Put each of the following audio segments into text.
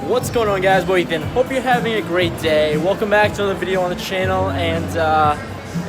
What's going on, guys? Boy Ethan. Hope you're having a great day. Welcome back to another video on the channel, and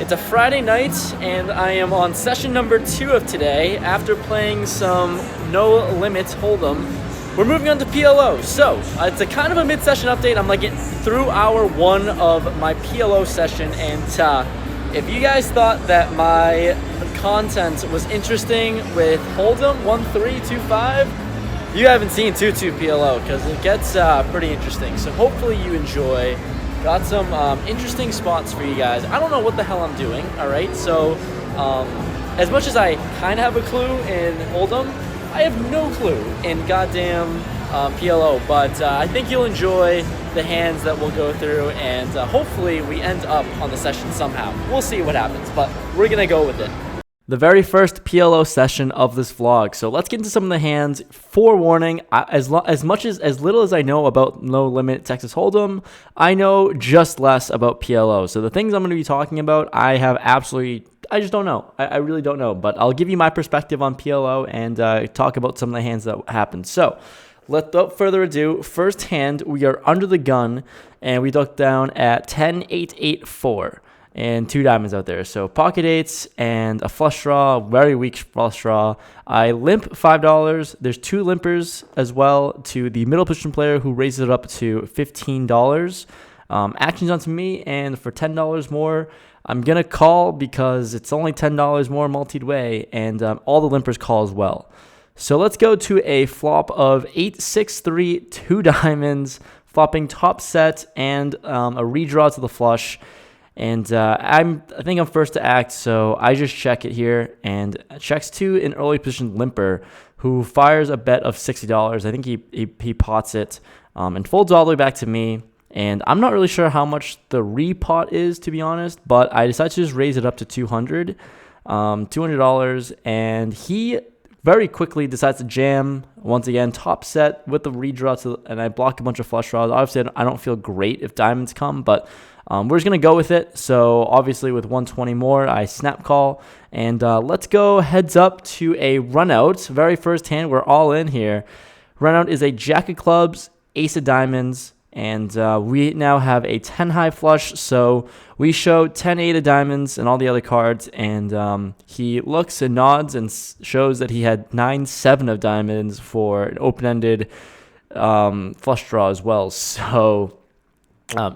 it's a Friday night, and I am on session number 2 of today. After playing some No Limit Hold'em, we're moving on to PLO. So it's a kind of a mid-session update. I'm like getting through hour 1 of my PLO session, and if you guys thought that my content was interesting with Hold'em 1-3-2-5, you haven't seen 2-2 PLO, because it gets pretty interesting. So hopefully you enjoy. Got some interesting spots for you guys. I don't know what the hell I'm doing, all right? So as much as I kind of have a clue in Hold'em, I have no clue in goddamn PLO. But I think you'll enjoy the hands that we'll go through, and hopefully we end up on the session somehow. We'll see what happens, but we're going to go with it. The very first PLO session of this vlog. So let's get into some of the hands. Forewarning, as little as I know about No Limit Texas Hold'em, I know just less about PLO. So the things I'm going to be talking about, I just don't know. I really don't know. But I'll give you my perspective on PLO and talk about some of the hands that happened. So without further ado, first hand, we are under the gun, and we look down at 10-8-8-4. And 2 diamonds out there. So pocket 8s and a flush draw, very weak flush draw. I limp $5. There's 2 limpers as well to the middle position player, who raises it up to $15. Actions onto me, and for $10 more, I'm going to call because it's only $10 more multied way, and all the limpers call as well. So let's go to a flop of 8-6-3, 2 diamonds, flopping top set and a redraw to the flush. And I think I'm first to act, so I just check it here, and checks to an early position limper who fires a bet of $60. I think he pots it and folds all the way back to me. And I'm not really sure how much the repot is, to be honest, but I decided to just raise it up to $200, and he very quickly decides to jam once again top set with the redraw and I block a bunch of flush draws. Obviously, I don't feel great if diamonds come, but we're just going to go with it. So obviously with 120 more, I snap call, and let's go heads up to a run out. Very first hand, we're all in here. Run out is a jack of clubs, ace of diamonds, and we now have a 10 high flush. So we show 10-8 of diamonds and all the other cards, and he looks and nods and shows that he had 9-7 of diamonds for an open-ended flush draw as well. So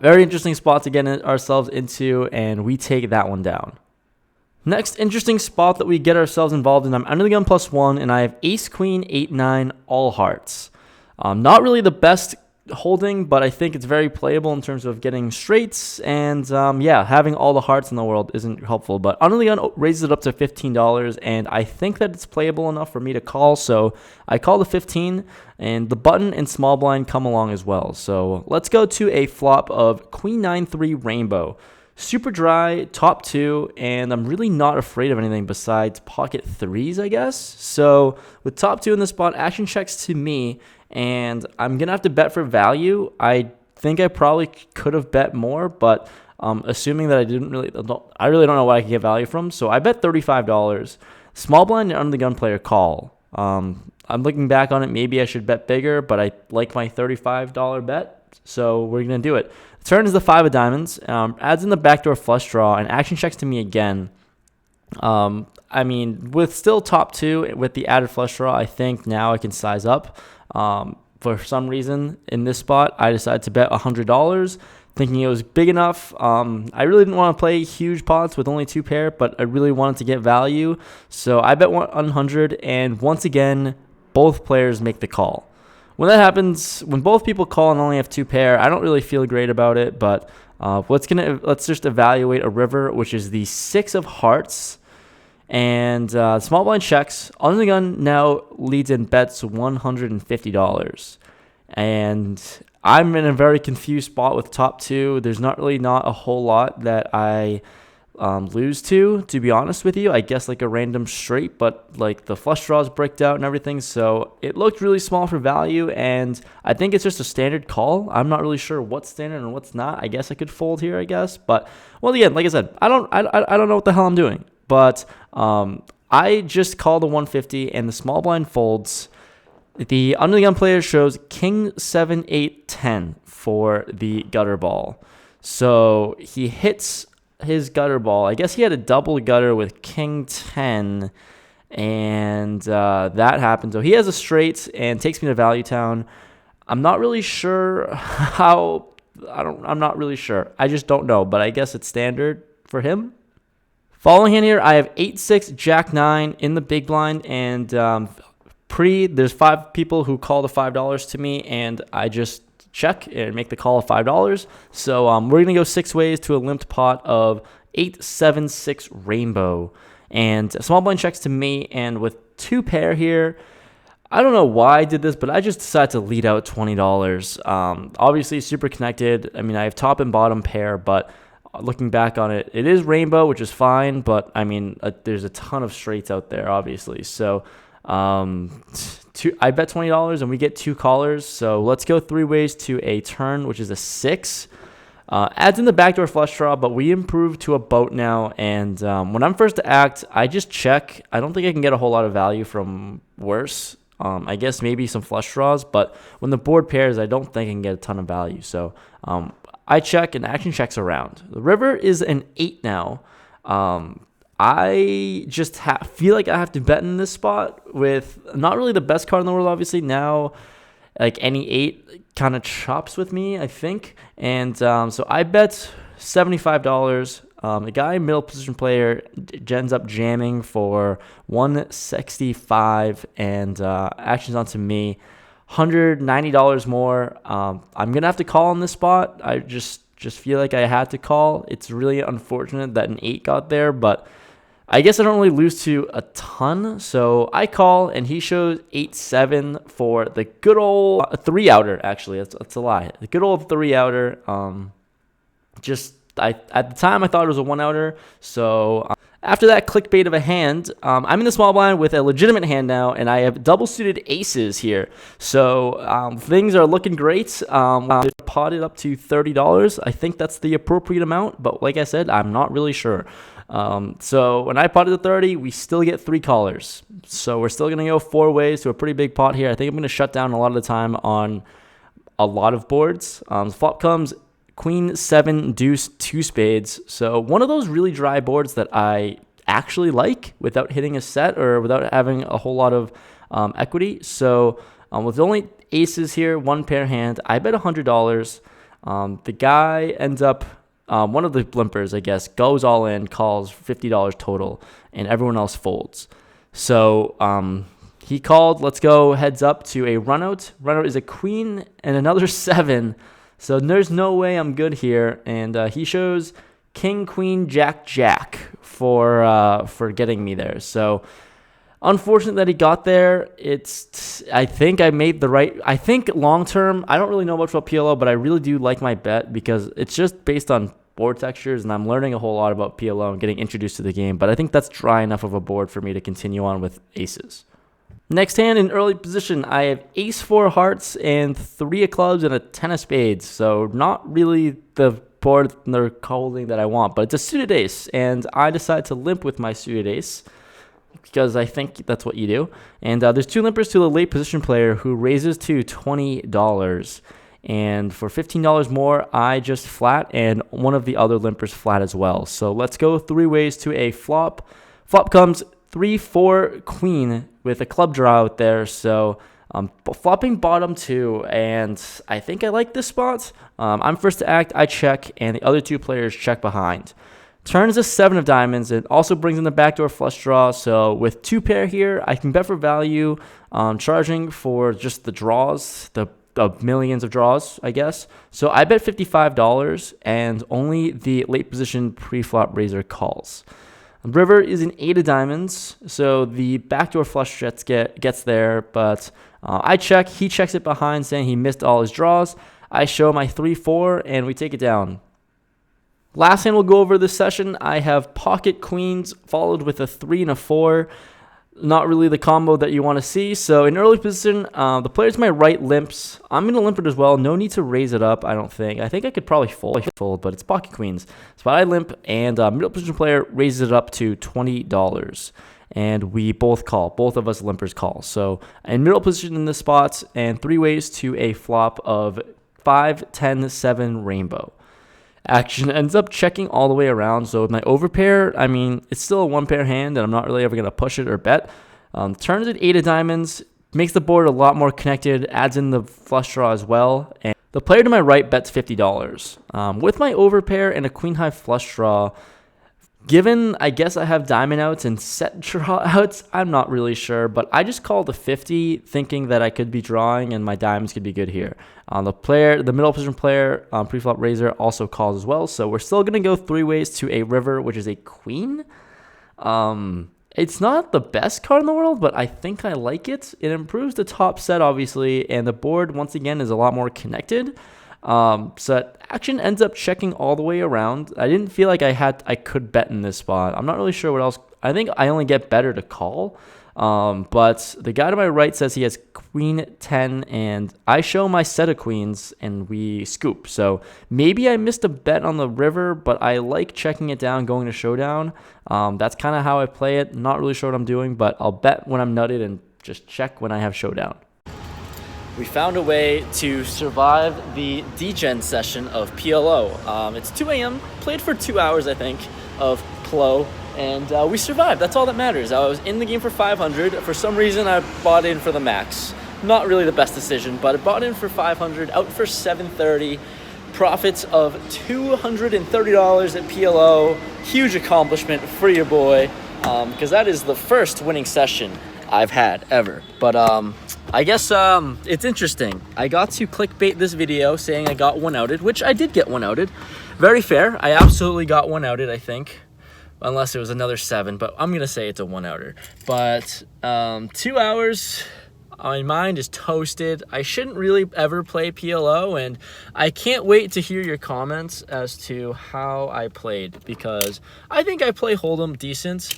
very interesting spot to get ourselves into, and we take that one down. Next interesting spot that we get ourselves involved in, I'm under the gun +1, and I have ace, queen, 8-9, all hearts. Not really the best holding, but I think it's very playable in terms of getting straights, and yeah, having all the hearts in the world isn't helpful, but under the gun raises it up to $15, and I think that it's playable enough for me to call, so I call the 15, and the button and small blind come along as well. So let's go to a flop of queen 9-3 rainbow. Super dry, top 2, and I'm really not afraid of anything besides pocket 3s, I guess. So with top 2 in the spot, action checks to me, and I'm going to have to bet for value. I think I probably could have bet more, but assuming that I really don't know what I could get value from. So I bet $35. Small blind and under the gun player call. I'm looking back on it. Maybe I should bet bigger, but I like my $35 bet, so we're going to do it. The turn is the 5 of diamonds. Adds in the backdoor flush draw, and action checks to me again. I mean, with still top 2 with the added flush draw, I think now I can size up. For some reason in this spot, I decided to bet $100, thinking it was big enough. I really didn't want to play huge pots with only 2 pair, but I really wanted to get value. So I bet 100, and once again, both players make the call. When that happens, when both people call and only have 2 pair, I don't really feel great about it, but let's just evaluate a river, which is the 6 of hearts. And small blind checks. Under the gun now leads in bets $150. And I'm in a very confused spot with top 2. There's not a whole lot that I lose to be honest with you. I guess like a random straight, but like the flush draws bricked out and everything. So it looked really small for value, and I think it's just a standard call. I'm not really sure what's standard and what's not. I guess I could fold here, I guess. But well, again, like I said, I don't know what the hell I'm doing. But I just call the 150, and the small blind folds. The under the gun player shows king 7 8 10 for the gutter ball. So he hits his gutter ball. I guess he had a double gutter with king 10, and that happened. So he has a straight and takes me to Value Town. I'm not really sure how. I'm not really sure. I just don't know, but I guess it's standard for him. Following hand here, I have 8-6, Jack 9 in the big blind, and there's 5 people who call the $5 to me, and I just check and make the call of $5. So we're gonna go 6 ways to a limped pot of 8-7-6 rainbow, and small blind checks to me, and with 2 pair here. I don't know why I did this, but I just decided to lead out $20. Obviously, super connected. I mean, I have top and bottom pair, but looking back on it, it is rainbow, which is fine. But I mean, there's a ton of straights out there, obviously. So I bet $20, and we get 2 callers. So let's go 3 ways to a turn, which is a 6. Adds in the backdoor flush draw, but we improve to a boat now. And when I'm first to act, I just check. I don't think I can get a whole lot of value from worse. I guess maybe some flush draws, but when the board pairs, I don't think I can get a ton of value. So I check, and action checks around. The river is an 8 now. I just feel like I have to bet in this spot with not really the best card in the world, obviously. Now, like any 8 kind of chops with me, I think. And so I bet $75. The guy, middle position player, ends up jamming for 165, and actions onto me, $190 more. I'm gonna have to call on this spot. I just feel like I had to call. It's really unfortunate that an 8 got there, but I guess I don't really lose to a ton. So I call, and he shows 8-7 for the good old 3-outer. Actually, that's a lie. The good old 3-outer. At the time, I thought it was a 1-outer. So after that clickbait of a hand, I'm in the small blind with a legitimate hand now, and I have double-suited aces here. So things are looking great. Potted up to $30. I think that's the appropriate amount, but like I said, I'm not really sure. So when I potted to 30, we still get 3 callers. So we're still going to go 4 ways to a pretty big pot here. I think I'm going to shut down a lot of the time on a lot of boards. Flop comes Queen 7 deuce 2 spades. So one of those really dry boards that I actually like without hitting a set or without having a whole lot of equity. So with only aces here, 1 pair hand, I bet $100. The guy ends up, one of the blimpers, I guess, goes all in, calls $50 total, and everyone else folds. So he called, let's go heads up to a runout. Runout is a queen and another 7. So there's no way I'm good here, and he shows king, queen, jack, jack for getting me there. So unfortunate that he got there. I think I made the right. I think long term, I don't really know much about PLO, but I really do like my bet because it's just based on board textures, and I'm learning a whole lot about PLO and getting introduced to the game. But I think that's dry enough of a board for me to continue on with aces. Next hand in early position, I have ace 4 hearts and 3 of clubs and a 10 of spades. So not really the board they're calling that I want, but it's a suited ace, and I decide to limp with my suited ace because I think that's what you do. And there's 2 limpers to the late position player who raises to $20. And for $15 more, I just flat, and one of the other limpers flat as well. So let's go 3 ways to a flop. Flop comes 3-4 queen with a club draw out there. So flopping bottom 2, and I think I like this spot. I'm first to act, I check, and the other 2 players check behind. Turn is a 7 of diamonds. It also brings in the backdoor flush draw. So with 2 pair here, I can bet for value, charging for just the draws, the millions of draws, I guess. So I bet $55, and only the late position pre-flop raiser calls. River is an 8 of diamonds, so the backdoor flush gets there, but I check. He checks it behind, saying he missed all his draws. I show my 3-4, and we take it down. Last hand we'll go over this session. I have pocket queens followed with a 3 and a 4. Not really the combo that you want to see. So in early position, the players to my right limps. I'm going to limp it as well. No need to raise it up, I don't think. I think I could probably fold, but it's pocket queens. So I limp, and middle position player raises it up to $20. and we both call. Both of us limpers call. So in middle position in this spot, and 3 ways to a flop of 5, 10, 7 rainbow. Action ends up checking all the way around. So with my overpair, I mean, it's still a 1-pair hand, and I'm not really ever going to push it or bet. Turns at 8 of diamonds, makes the board a lot more connected, adds in the flush draw as well. And the player to my right bets $50. With my overpair and a queen high flush draw, given I guess I have diamond outs and set draw outs, I'm not really sure, but I just called the 50 thinking that I could be drawing and my diamonds could be good here. The middle position player, pre-flop raiser, also calls as well. So we're still going to go 3 ways to a river, which is a queen. It's not the best card in the world, but I think I like it. It improves the top set, obviously, and the board, once again, is a lot more connected. So action ends up checking all the way around. I didn't feel like I could bet in this spot. I'm not really sure what else. I think I only get better to call. But the guy to my right says he has queen 10, and I show my set of queens, and we scoop. So maybe I missed a bet on the river, but I like checking it down, going to showdown. That's kind of how I play it. Not really sure what I'm doing, but I'll bet when I'm nutted and just check when I have showdown. We found a way to survive the degen session of PLO. It's 2 a.m., played for 2 hours, I think, of PLO. And we survived. That's all that matters. I was in the game for 500. For some reason, I bought in for the max. Not really the best decision, but I bought in for 500, out for 730. Profits of $230 at PLO. Huge accomplishment for your boy, because that is the first winning session I've had ever. But I guess it's interesting. I got to clickbait this video saying I got one outed, which I did get one outed. Very fair. I absolutely got one outed, I think. Unless it was another 7, but I'm going to say it's a 1-outer. But 2 hours, my mind is toasted. I shouldn't really ever play PLO, and I can't wait to hear your comments as to how I played, because I think I play Hold'em decent.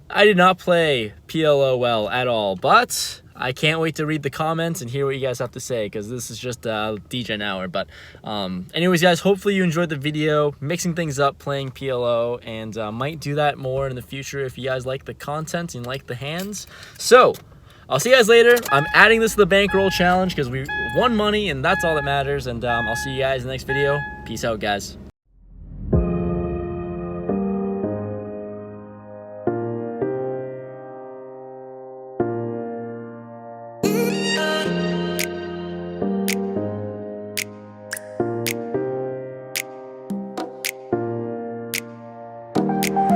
I did not play PLO well at all, but I can't wait to read the comments and hear what you guys have to say, because this is just a degen hour. But anyways, guys, hopefully you enjoyed the video, mixing things up, playing PLO, and might do that more in the future if you guys like the content and like the hands. So I'll see you guys later. I'm adding this to the bankroll challenge because we won money, and that's all that matters. And I'll see you guys in the next video. Peace out, guys.